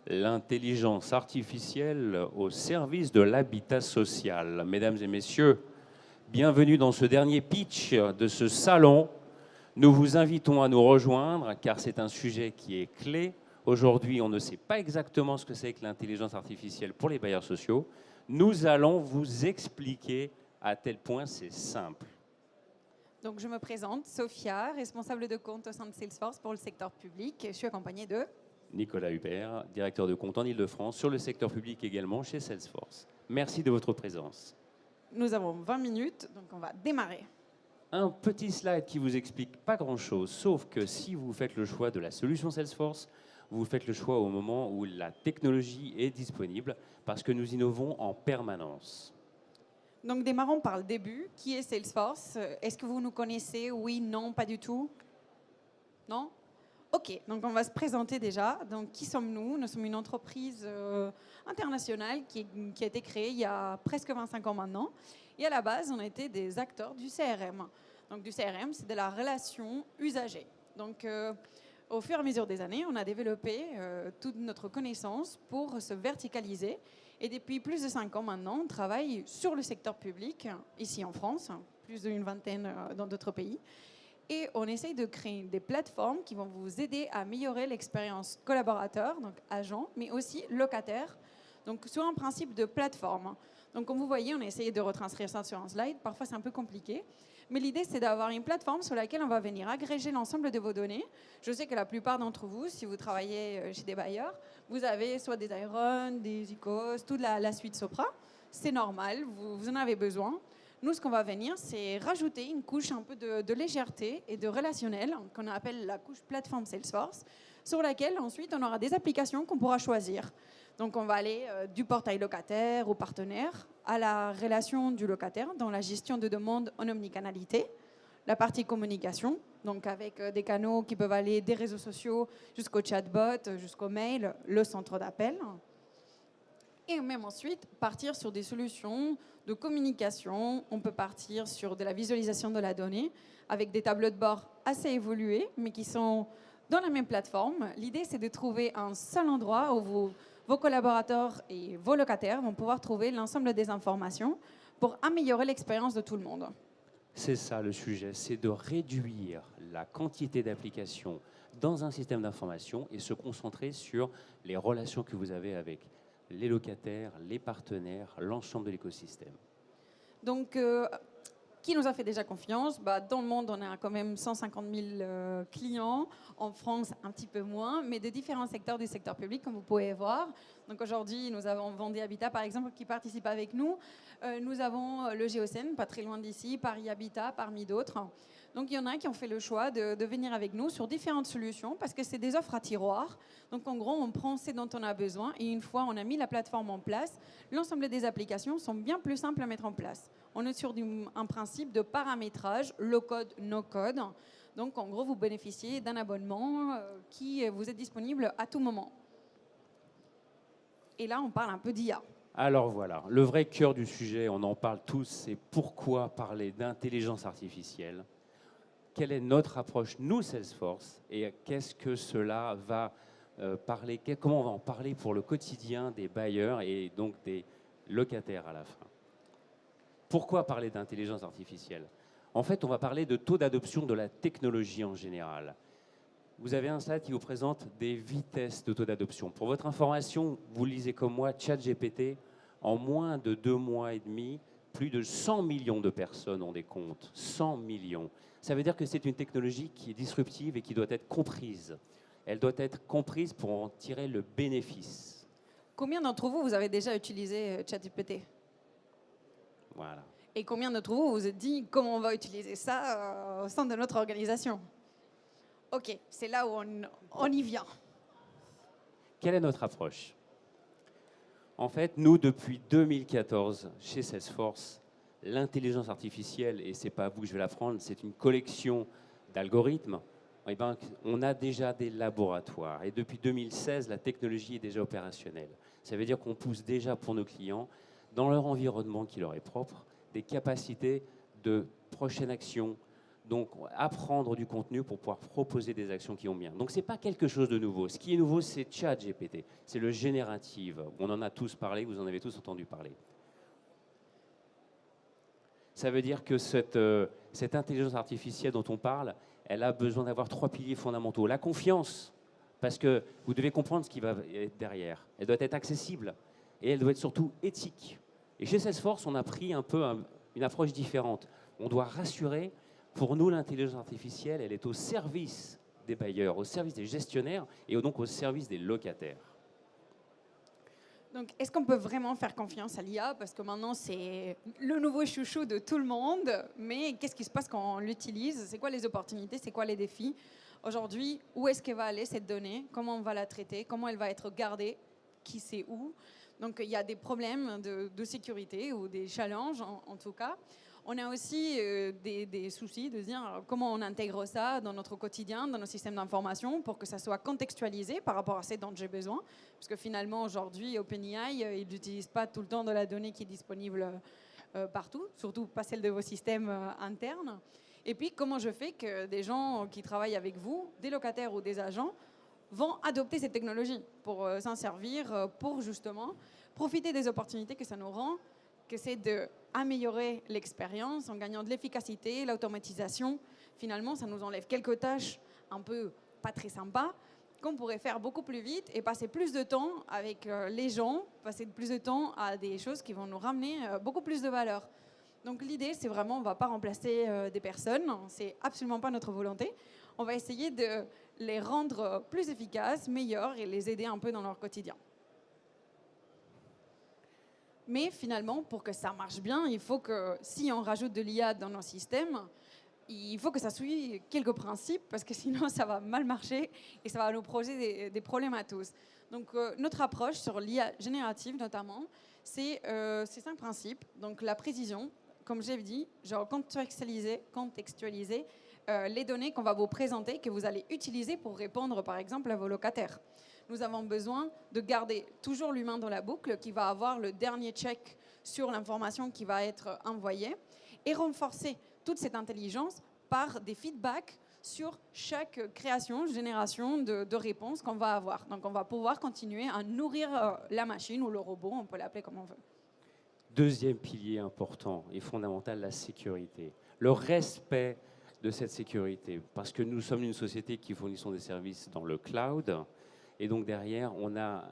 L'intelligence artificielle au service de l'habitat social. Mesdames et messieurs, bienvenue dans ce dernier pitch de ce salon. Nous vous invitons à nous rejoindre car c'est un sujet qui est clé. Aujourd'hui, on ne sait pas exactement ce que c'est que l'intelligence artificielle pour les bailleurs sociaux. Nous allons vous expliquer à tel point c'est simple. Donc, je me présente, Sophia, responsable de compte au sein de Salesforce pour le secteur public. Je suis accompagnée de... Nicolas Hubert, directeur de compte en Ile-de-France, sur le secteur public également chez Salesforce. Merci de votre présence. Nous avons 20 minutes, donc on va démarrer. Un petit slide qui vous explique pas grand-chose, sauf que si vous faites le choix de la solution Salesforce, vous faites le choix au moment où la technologie est disponible, parce que nous innovons en permanence. Donc, démarrons par le début. Qui est Salesforce? Est-ce que vous nous connaissez? Oui, non, pas du tout? Non? Ok, donc on va se présenter déjà. Donc, qui sommes-nous? Nous sommes une entreprise internationale qui a été créée il y a presque 25 ans maintenant. Et à la base, on était des acteurs du CRM. Donc, du CRM, c'est de la relation usagée. Donc, au fur et à mesure des années, on a développé toute notre connaissance pour se verticaliser. Et depuis plus de 5 ans maintenant, on travaille sur le secteur public, ici en France, plus d'une vingtaine dans d'autres pays. Et on essaye de créer des plateformes qui vont vous aider à améliorer l'expérience collaborateur, donc agent, mais aussi locataire, donc sur un principe de plateforme. Donc comme vous voyez, on a essayé de retranscrire ça sur un slide. Parfois, c'est un peu compliqué. Mais l'idée, c'est d'avoir une plateforme sur laquelle on va venir agréger l'ensemble de vos données. Je sais que la plupart d'entre vous, si vous travaillez chez des bailleurs, vous avez soit des Iron, des Icos, toute la suite Sopra. C'est normal, vous en avez besoin. Nous, ce qu'on va venir, c'est rajouter une couche un peu de légèreté et de relationnel, qu'on appelle la couche plateforme Salesforce, sur laquelle ensuite on aura des applications qu'on pourra choisir. Donc on va aller du portail locataire au partenaire, à la relation du locataire dans la gestion de demandes en omnicanalité, la partie communication, donc avec des canaux qui peuvent aller des réseaux sociaux jusqu'au chatbot, jusqu'au mail, le centre d'appel. Et même ensuite, partir sur des solutions de communication. On peut partir sur de la visualisation de la donnée avec des tableaux de bord assez évolués, mais qui sont dans la même plateforme. L'idée, c'est de trouver un seul endroit où vos collaborateurs et vos locataires vont pouvoir trouver l'ensemble des informations pour améliorer l'expérience de tout le monde. C'est ça le sujet, c'est de réduire la quantité d'applications dans un système d'information et se concentrer sur les relations que vous avez avec les locataires, les partenaires, l'ensemble de l'écosystème. Donc, qui nous a fait déjà confiance? Dans le monde, on a quand même 150 000 clients. En France, un petit peu moins, mais de différents secteurs du secteur public, comme vous pouvez voir. Donc aujourd'hui, nous avons Vendée Habitat, par exemple, qui participe avec nous. Nous avons le Géocène, pas très loin d'ici, Paris Habitat, parmi d'autres. Donc il y en a qui ont fait le choix de venir avec nous sur différentes solutions parce que c'est des offres à tiroir. Donc en gros, on prend ce dont on a besoin et une fois on a mis la plateforme en place, l'ensemble des applications sont bien plus simples à mettre en place. On est sur un principe de paramétrage, low code, no code. Donc en gros, vous bénéficiez d'un abonnement qui vous est disponible à tout moment. Et là, on parle un peu d'IA. Alors voilà, le vrai cœur du sujet, on en parle tous, c'est pourquoi parler d'intelligence artificielle? Quelle est notre approche, nous, Salesforce, et qu'est-ce que cela va parler, comment on va en parler pour le quotidien des bailleurs et donc des locataires à la fin? Pourquoi parler d'intelligence artificielle? En fait, on va parler de taux d'adoption de la technologie en général. Vous avez un slide qui vous présente des vitesses de taux d'adoption. Pour votre information, vous lisez comme moi ChatGPT, en moins de 2 mois et demi, plus de 100 millions de personnes ont des comptes. 100 millions. Ça veut dire que c'est une technologie qui est disruptive et qui doit être comprise. Elle doit être comprise pour en tirer le bénéfice. Combien d'entre vous avez déjà utilisé ChatGPT? Voilà. Et combien d'entre vous vous êtes dit comment on va utiliser ça au sein de notre organisation? Ok, c'est là où on y vient. Quelle est notre approche? En fait, nous, depuis 2014, chez Salesforce, l'intelligence artificielle, et ce n'est pas à vous que je vais l'apprendre, c'est une collection d'algorithmes. Eh ben, on a déjà des laboratoires. Et depuis 2016, la technologie est déjà opérationnelle. Ça veut dire qu'on pousse déjà pour nos clients, dans leur environnement qui leur est propre, des capacités de prochaine action, Donc, apprendre du contenu pour pouvoir proposer des actions qui vont bien. Donc, ce n'est pas quelque chose de nouveau. Ce qui est nouveau, c'est ChatGPT. C'est le générative. On en a tous parlé, vous en avez tous entendu parler. Ça veut dire que cette intelligence artificielle dont on parle, elle a besoin d'avoir 3 piliers fondamentaux. La confiance, parce que vous devez comprendre ce qui va être derrière. Elle doit être accessible et elle doit être surtout éthique. Et chez Salesforce, on a pris un peu une approche différente. On doit rassurer. Pour nous, l'intelligence artificielle, elle est au service des bailleurs, au service des gestionnaires et donc au service des locataires. Donc, est-ce qu'on peut vraiment faire confiance à l'IA? Parce que maintenant, c'est le nouveau chouchou de tout le monde. Mais qu'est-ce qui se passe quand on l'utilise? C'est quoi les opportunités? C'est quoi les défis? Aujourd'hui, où est-ce qu'elle va aller, cette donnée? Comment on va la traiter? Comment elle va être gardée? Qui sait où? Donc, il y a des problèmes de sécurité ou des challenges, en tout cas. On a aussi des soucis de se dire comment on intègre ça dans notre quotidien, dans nos systèmes d'information, pour que ça soit contextualisé par rapport à ce dont j'ai besoin. Parce que finalement, aujourd'hui, OpenAI, ils n'utilisent pas tout le temps de la donnée qui est disponible partout, surtout pas celle de vos systèmes internes. Et puis, comment je fais que des gens qui travaillent avec vous, des locataires ou des agents, vont adopter cette technologie pour s'en servir, pour justement profiter des opportunités que ça nous rend, que c'est d'améliorer l'expérience en gagnant de l'efficacité, l'automatisation. Finalement, ça nous enlève quelques tâches un peu pas très sympas qu'on pourrait faire beaucoup plus vite et passer plus de temps avec les gens, passer plus de temps à des choses qui vont nous ramener beaucoup plus de valeur. Donc l'idée, c'est vraiment, on ne va pas remplacer des personnes, c'est absolument pas notre volonté. On va essayer de les rendre plus efficaces, meilleurs et les aider un peu dans leur quotidien. Mais finalement, pour que ça marche bien, il faut que si on rajoute de l'IA dans nos systèmes, il faut que ça suive quelques principes parce que sinon ça va mal marcher et ça va nous poser des problèmes à tous. Donc notre approche sur l'IA générative notamment, c'est ces 5 principes. Donc la précision, comme j'ai dit, genre contextualiser les données qu'on va vous présenter, que vous allez utiliser pour répondre par exemple à vos locataires. Nous avons besoin de garder toujours l'humain dans la boucle qui va avoir le dernier check sur l'information qui va être envoyée et renforcer toute cette intelligence par des feedbacks sur chaque création, génération de réponses qu'on va avoir. Donc on va pouvoir continuer à nourrir la machine ou le robot, on peut l'appeler comme on veut. Deuxième pilier important et fondamental, la sécurité. Le respect de cette sécurité, parce que nous sommes une société qui fournissons des services dans le cloud. Et donc derrière, on a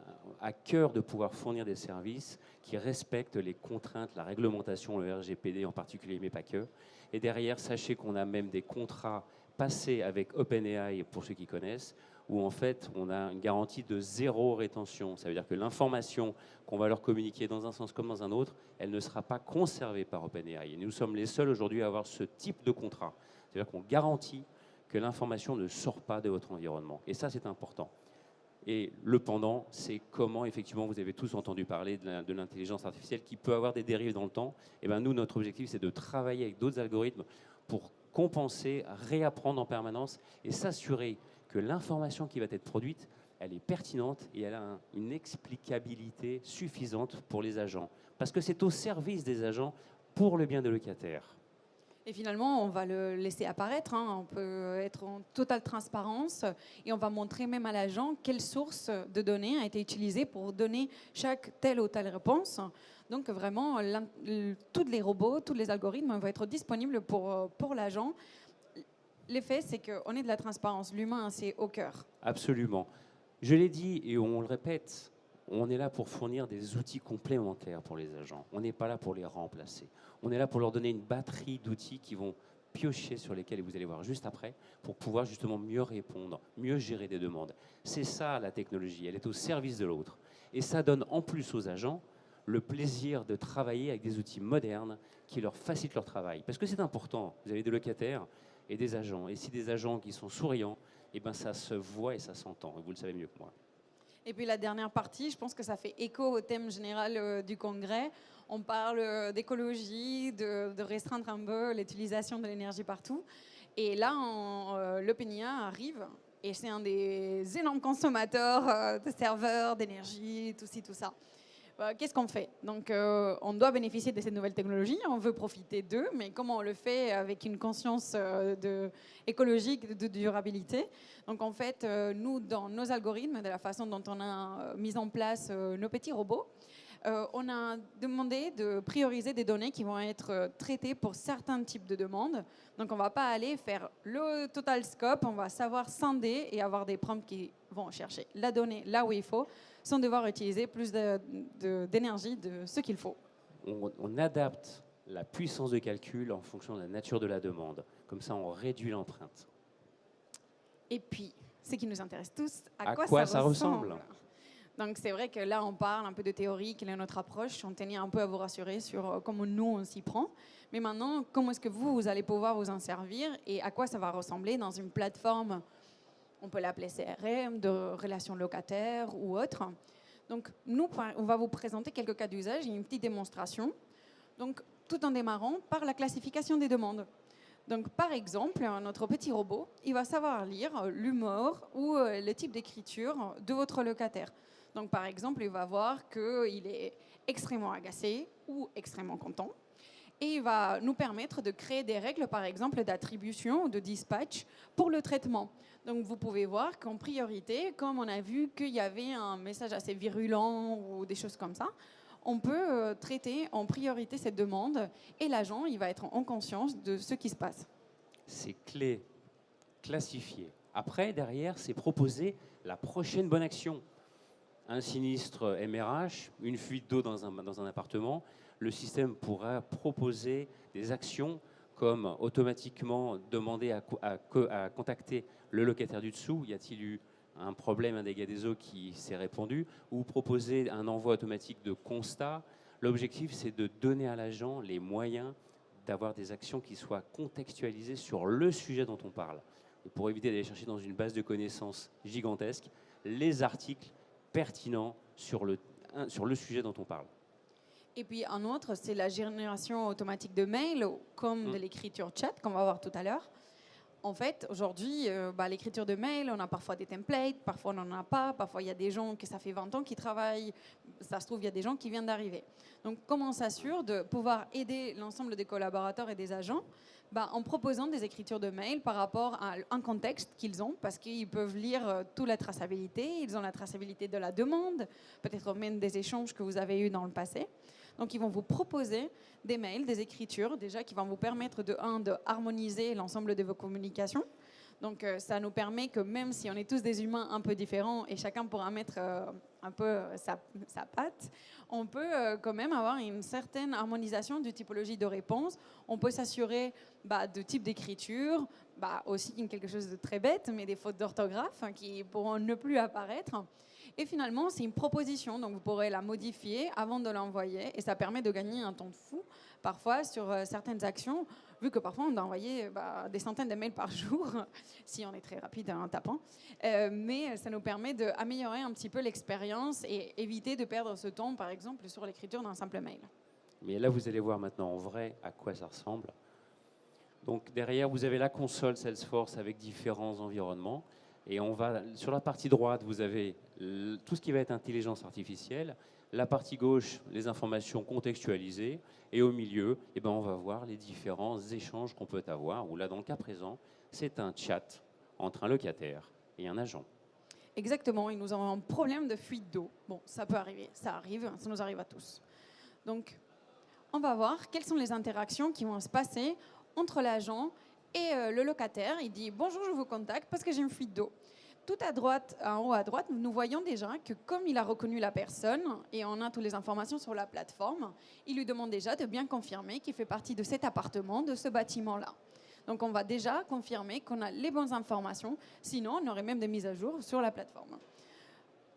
à cœur de pouvoir fournir des services qui respectent les contraintes, la réglementation, le RGPD en particulier, mais pas que. Et derrière, sachez qu'on a même des contrats passés avec OpenAI, pour ceux qui connaissent, où en fait, on a une garantie de 0 rétention. Ça veut dire que l'information qu'on va leur communiquer dans un sens comme dans un autre, elle ne sera pas conservée par OpenAI. Et nous sommes les seuls aujourd'hui à avoir ce type de contrat. C'est-à-dire qu'on garantit que l'information ne sort pas de votre environnement. Et ça, c'est important. Et le pendant, c'est comment, effectivement, vous avez tous entendu parler de l'intelligence artificielle qui peut avoir des dérives dans le temps. Et bien nous, notre objectif, c'est de travailler avec d'autres algorithmes pour compenser, réapprendre en permanence et s'assurer que l'information qui va être produite, elle est pertinente et elle a une explicabilité suffisante pour les agents. Parce que c'est au service des agents pour le bien des locataires. Et finalement, on va le laisser apparaître. On peut être en totale transparence et on va montrer même à l'agent quelle source de données a été utilisée pour donner chaque telle ou telle réponse. Donc vraiment, tous les robots, tous les algorithmes vont être disponibles pour l'agent. L'effet, c'est qu'on est de la transparence. L'humain, c'est au cœur. Absolument. Je l'ai dit et on le répète, on est là pour fournir des outils complémentaires pour les agents. On n'est pas là pour les remplacer. On est là pour leur donner une batterie d'outils qui vont piocher sur lesquels vous allez voir juste après pour pouvoir justement mieux répondre, mieux gérer des demandes. C'est ça la technologie, elle est au service de l'autre. Et ça donne en plus aux agents le plaisir de travailler avec des outils modernes qui leur facilitent leur travail. Parce que c'est important, vous avez des locataires et des agents. Et si des agents qui sont souriants, eh ben ça se voit et ça s'entend. Et vous le savez mieux que moi. Et puis la dernière partie, je pense que ça fait écho au thème général du congrès. On parle d'écologie, de restreindre un peu l'utilisation de l'énergie partout. Et là, l'OpenAI arrive et c'est un des énormes consommateurs de serveurs, d'énergie, tout ci, tout ça. Qu'est-ce qu'on fait? Donc, on doit bénéficier de ces nouvelles technologies, on veut profiter d'eux, mais comment on le fait avec une conscience écologique, de durabilité? Donc, en fait, nous, dans nos algorithmes, de la façon dont on a mis en place nos petits robots, on a demandé de prioriser des données qui vont être traitées pour certains types de demandes. Donc, on ne va pas aller faire le total scope, on va savoir scinder et avoir des prompts qui vont chercher la donnée là où il faut, sans devoir utiliser plus d'énergie de ce qu'il faut. On adapte la puissance de calcul en fonction de la nature de la demande. Comme ça, on réduit l'empreinte. Et puis, ce qui nous intéresse tous, à quoi ça ressemble? Donc, c'est vrai que là, on parle un peu de théorie, quelle est notre approche. On tenait un peu à vous rassurer sur comment nous, on s'y prend. Mais maintenant, comment est-ce que vous allez pouvoir vous en servir et à quoi ça va ressembler dans une plateforme, on peut l'appeler CRM, de relations locataires ou autre. Donc, nous, on va vous présenter quelques cas d'usage et une petite démonstration. Donc, tout en démarrant par la classification des demandes. Donc, par exemple, notre petit robot, il va savoir lire l'humour ou le type d'écriture de votre locataire. Donc, par exemple, il va voir qu'il est extrêmement agacé ou extrêmement content. Et il va nous permettre de créer des règles, par exemple, d'attribution ou de dispatch pour le traitement. Donc, vous pouvez voir qu'en priorité, comme on a vu qu'il y avait un message assez virulent ou des choses comme ça, on peut traiter en priorité cette demande et l'agent, il va être en conscience de ce qui se passe. C'est clé, classifié. Après, derrière, c'est proposer la prochaine bonne action. Un sinistre MRH, une fuite d'eau dans un appartement, le système pourra proposer des actions comme automatiquement demander à contacter le locataire du dessous, y a-t-il eu un problème, un dégât des eaux qui s'est répandu, ou proposer un envoi automatique de constat. L'objectif, c'est de donner à l'agent les moyens d'avoir des actions qui soient contextualisées sur le sujet dont on parle. Et pour éviter d'aller chercher dans une base de connaissances gigantesque, les articles pertinents sur le sujet dont on parle. Et puis un autre, c'est la génération automatique de mails, comme de l'écriture chat, qu'on va voir tout à l'heure. En fait, aujourd'hui, l'écriture de mail, on a parfois des templates, parfois on n'en a pas, parfois il y a des gens que ça fait 20 ans qui travaillent, ça se trouve, il y a des gens qui viennent d'arriver. Donc, comment on s'assure de pouvoir aider l'ensemble des collaborateurs et des agents en proposant des écritures de mail par rapport à un contexte qu'ils ont, parce qu'ils peuvent lire toute la traçabilité, ils ont la traçabilité de la demande, peut-être même des échanges que vous avez eus dans le passé. Donc, ils vont vous proposer des mails, des écritures, déjà qui vont vous permettre de harmoniser l'ensemble de vos communications. Donc, ça nous permet que même si on est tous des humains un peu différents et chacun pourra mettre un peu sa patte, on peut quand même avoir une certaine harmonisation de typologie de réponse. On peut s'assurer de type d'écriture, aussi quelque chose de très bête, mais des fautes d'orthographe qui pourront ne plus apparaître. Et finalement, c'est une proposition, donc vous pourrez la modifier avant de l'envoyer et ça permet de gagner un temps fou parfois sur certaines actions, vu que parfois on doit envoyer des centaines de mails par jour, si on est très rapide en tapant. Mais ça nous permet d'améliorer un petit peu l'expérience et éviter de perdre ce temps, par exemple, sur l'écriture d'un simple mail. Mais là, vous allez voir maintenant en vrai à quoi ça ressemble. Donc derrière, vous avez la console Salesforce avec différents environnements. Et on va, sur la partie droite, vous avez tout ce qui va être intelligence artificielle. La partie gauche, les informations contextualisées. Et au milieu, on va voir les différents échanges qu'on peut avoir. Où là, dans le cas présent, c'est un chat entre un locataire et un agent. Exactement, et nous avons un problème de fuite d'eau. Bon, ça peut arriver, ça arrive, ça nous arrive à tous. Donc, on va voir quelles sont les interactions qui vont se passer entre l'agent et le locataire. Il dit « Bonjour, je vous contacte parce que j'ai une fuite d'eau ». Tout à droite, en haut à droite, nous voyons déjà que comme il a reconnu la personne et on a toutes les informations sur la plateforme, il lui demande déjà de bien confirmer qu'il fait partie de cet appartement, de ce bâtiment-là. Donc on va déjà confirmer qu'on a les bonnes informations, sinon on aurait même des mises à jour sur la plateforme.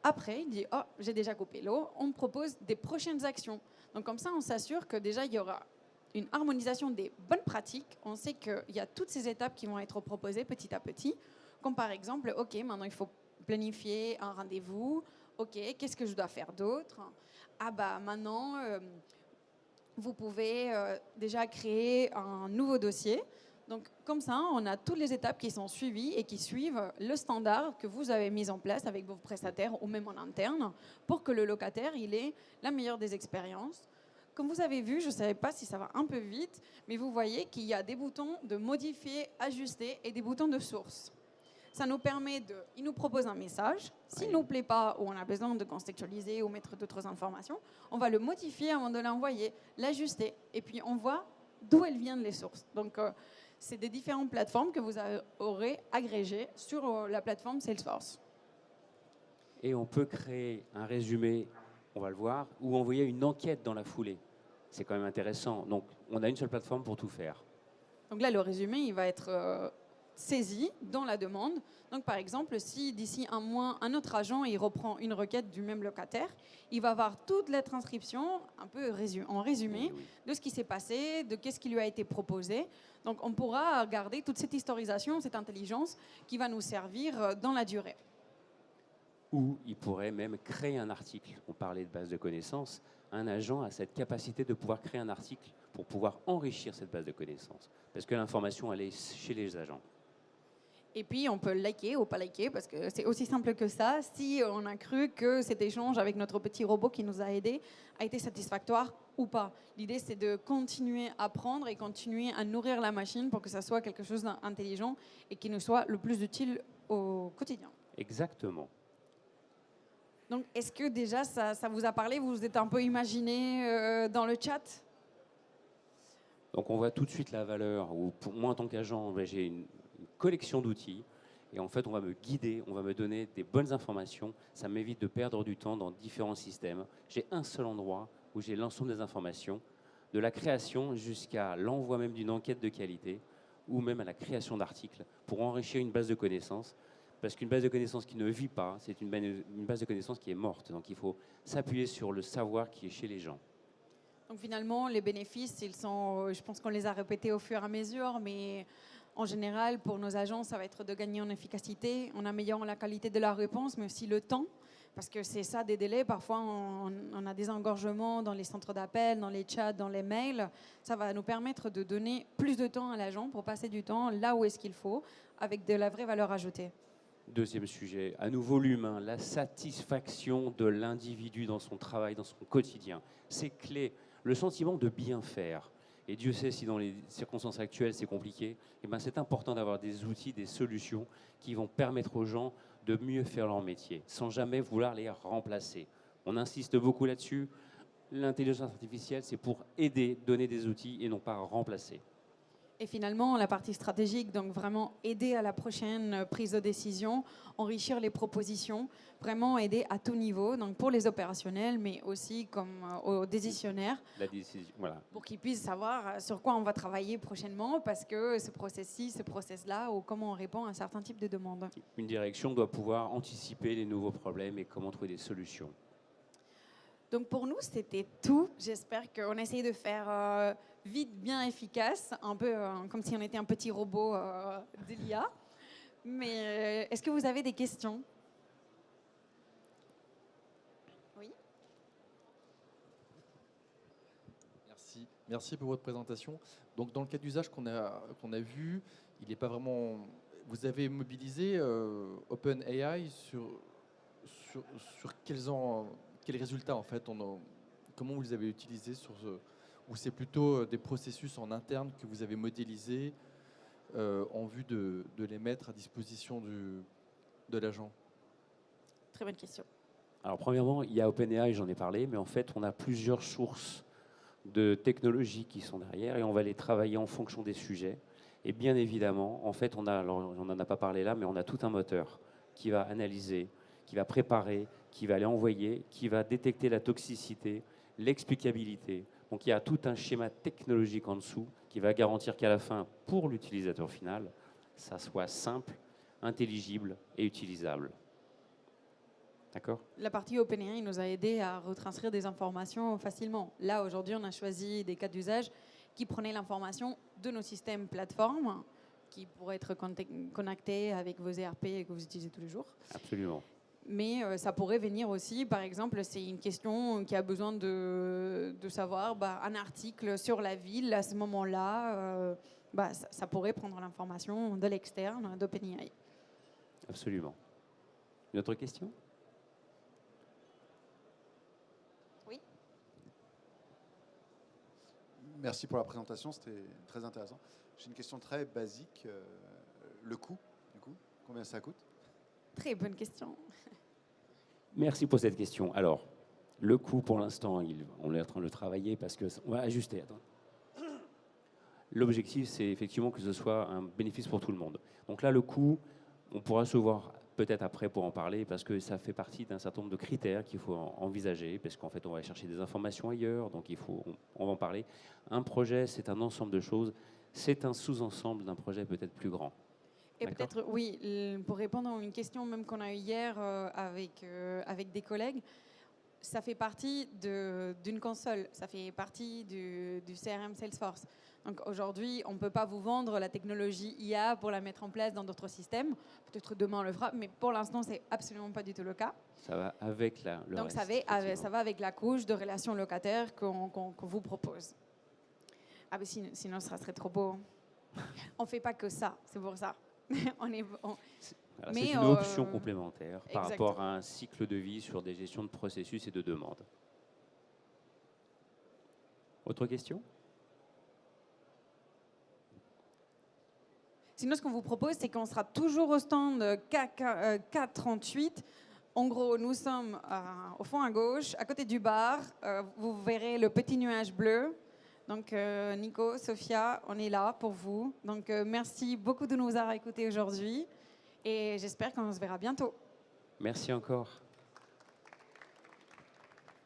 Après, il dit « Oh, j'ai déjà coupé l'eau », on propose des prochaines actions. Donc comme ça, on s'assure que déjà il y aura une harmonisation des bonnes pratiques. On sait qu'il y a toutes ces étapes qui vont être proposées petit à petit, comme par exemple, OK, maintenant il faut planifier un rendez-vous. OK, qu'est-ce que je dois faire d'autre? Maintenant, vous pouvez déjà créer un nouveau dossier. Donc, comme ça, on a toutes les étapes qui sont suivies et qui suivent le standard que vous avez mis en place avec vos prestataires ou même en interne pour que le locataire il ait la meilleure des expériences. Comme vous avez vu, je ne savais pas si ça va un peu vite, mais vous voyez qu'il y a des boutons de modifier, ajuster et des boutons de source. Ça nous permet de... Il nous propose un message. S'il ne nous plaît pas ou on a besoin de contextualiser ou mettre d'autres informations, on va le modifier avant de l'envoyer, l'ajuster. Et puis, on voit d'où elles viennent les sources. Donc, c'est des différentes plateformes que vous aurez agrégées sur la plateforme Salesforce. Et on peut créer un résumé, on va le voir, ou envoyer une enquête dans la foulée. C'est quand même intéressant. Donc, on a une seule plateforme pour tout faire. Donc là, le résumé, il va être saisi dans la demande. Donc, par exemple, si d'ici un mois, un autre agent il reprend une requête du même locataire, il va avoir toute la transcription un peu en résumé de ce qui s'est passé, de qu'est-ce qui lui a été proposé. Donc, on pourra garder toute cette historisation, cette intelligence qui va nous servir dans la durée. Ou il pourrait même créer un article. On parlait de base de connaissances. Un agent a cette capacité de pouvoir créer un article pour pouvoir enrichir cette base de connaissances. Parce que l'information, elle est chez les agents. Et puis, on peut liker ou pas liker, parce que c'est aussi simple que ça. Si on a cru que cet échange avec notre petit robot qui nous a aidés a été satisfactoire ou pas. L'idée, c'est de continuer à apprendre et continuer à nourrir la machine pour que ça soit quelque chose d'intelligent et qui nous soit le plus utile au quotidien. Exactement. Donc, est-ce que déjà, ça vous a parlé? Vous vous êtes un peu imaginé dans le chat? Donc, on voit tout de suite la valeur, ou pour moi, en tant qu'agent, j'ai une collection d'outils. Et en fait, on va me guider, on va me donner des bonnes informations. Ça m'évite de perdre du temps dans différents systèmes. J'ai un seul endroit où j'ai l'ensemble des informations, de la création jusqu'à l'envoi même d'une enquête de qualité, ou même à la création d'articles, pour enrichir une base de connaissances. Parce qu'une base de connaissances qui ne vit pas, c'est une base de connaissances qui est morte. Donc il faut s'appuyer sur le savoir qui est chez les gens. Donc finalement, les bénéfices, ils sont, je pense qu'on les a répétés au fur et à mesure, mais en général, pour nos agents, ça va être de gagner en efficacité, en améliorant la qualité de la réponse, mais aussi le temps. Parce que c'est ça, des délais. Parfois, on a des engorgements dans les centres d'appel, dans les chats, dans les mails. Ça va nous permettre de donner plus de temps à l'agent pour passer du temps là où est-ce qu'il faut, avec de la vraie valeur ajoutée. Deuxième sujet, à nouveau l'humain, la satisfaction de l'individu dans son travail, dans son quotidien. C'est clé, le sentiment de bien faire. Et Dieu sait si dans les circonstances actuelles c'est compliqué, eh ben c'est important d'avoir des outils, des solutions qui vont permettre aux gens de mieux faire leur métier, sans jamais vouloir les remplacer. On insiste beaucoup là-dessus. L'intelligence artificielle, c'est pour aider, donner des outils et non pas remplacer. Et finalement, la partie stratégique, donc vraiment aider à la prochaine prise de décision, enrichir les propositions, vraiment aider à tout niveau, donc pour les opérationnels, mais aussi comme aux décisionnaires, La décision, voilà. pour qu'ils puissent savoir sur quoi on va travailler prochainement, parce que ce process-ci, ce process-là, ou comment on répond à un certain type de demande. Une direction doit pouvoir anticiper les nouveaux problèmes et comment trouver des solutions. Donc pour nous, c'était tout. J'espère qu'on a essayé de faire vite, bien efficace, un peu comme si on était un petit robot de l'IA. Mais est-ce que vous avez des questions? Oui. Merci pour votre présentation. Donc dans le cas d'usage qu'on a vu, il n'est pas vraiment... Vous avez mobilisé OpenAI sur quels résultats en fait comment vous les avez utilisés ou c'est plutôt des processus en interne que vous avez modélisés en vue de les mettre à disposition de l'agent? Très bonne question. Alors premièrement, il y a OpenAI, j'en ai parlé, mais en fait on a plusieurs sources de technologies qui sont derrière et on va les travailler en fonction des sujets. Et bien évidemment, en fait, alors, on n'en a pas parlé là, mais on a tout un moteur qui va analyser, qui va préparer, qui va aller envoyer, qui va détecter la toxicité, l'explicabilité. Donc il y a tout un schéma technologique en dessous qui va garantir qu'à la fin, pour l'utilisateur final, ça soit simple, intelligible et utilisable. D'accord ? La partie OpenAI nous a aidé à retranscrire des informations facilement. Là, aujourd'hui, on a choisi des cas d'usage qui prenaient l'information de nos systèmes plateformes qui pourraient être connectés avec vos ERP que vous utilisez tous les jours. Absolument. Mais ça pourrait venir aussi, par exemple, c'est une question qui a besoin de savoir un article sur la ville à ce moment-là. bah, ça pourrait prendre l'information de l'externe, d'OpenAI. Absolument. Une autre question? Oui. Merci pour la présentation, c'était très intéressant. J'ai une question très basique. Le coût, du coup, combien ça coûte? Très bonne question. Merci pour cette question. Alors, le coût, pour l'instant, on est en train de le travailler parce qu'on va ajuster. Attends. L'objectif, c'est effectivement que ce soit un bénéfice pour tout le monde. Donc là, le coût, on pourra se voir peut-être après pour en parler, parce que ça fait partie d'un certain nombre de critères qu'il faut envisager, parce qu'en fait, on va chercher des informations ailleurs, donc on va en parler. Un projet, c'est un ensemble de choses, c'est un sous-ensemble d'un projet peut-être plus grand. Et D'accord. peut-être, oui, pour répondre à une question même qu'on a eue hier avec des collègues, ça fait partie d'une console, ça fait partie du CRM Salesforce. Donc aujourd'hui, on ne peut pas vous vendre la technologie IA pour la mettre en place dans d'autres systèmes. Peut-être demain on le fera, mais pour l'instant, ce n'est absolument pas du tout le cas. Ça va avec le Donc reste, ça va avec la couche de relations locataires qu'on vous propose. Ah mais sinon, ça serait trop beau. On ne fait pas que ça, c'est pour ça. Voilà, Mais, c'est une option complémentaire par exactement. rapport à un cycle de vie sur des gestions de processus et de demandes. Autre question? Sinon, ce qu'on vous propose, c'est qu'on sera toujours au stand K38. En gros, nous sommes au fond à gauche, à côté du bar. Vous verrez le petit nuage bleu. Donc, Nico, Sophia, on est là pour vous. Donc, merci beaucoup de nous avoir écoutés aujourd'hui. Et j'espère qu'on se verra bientôt. Merci encore.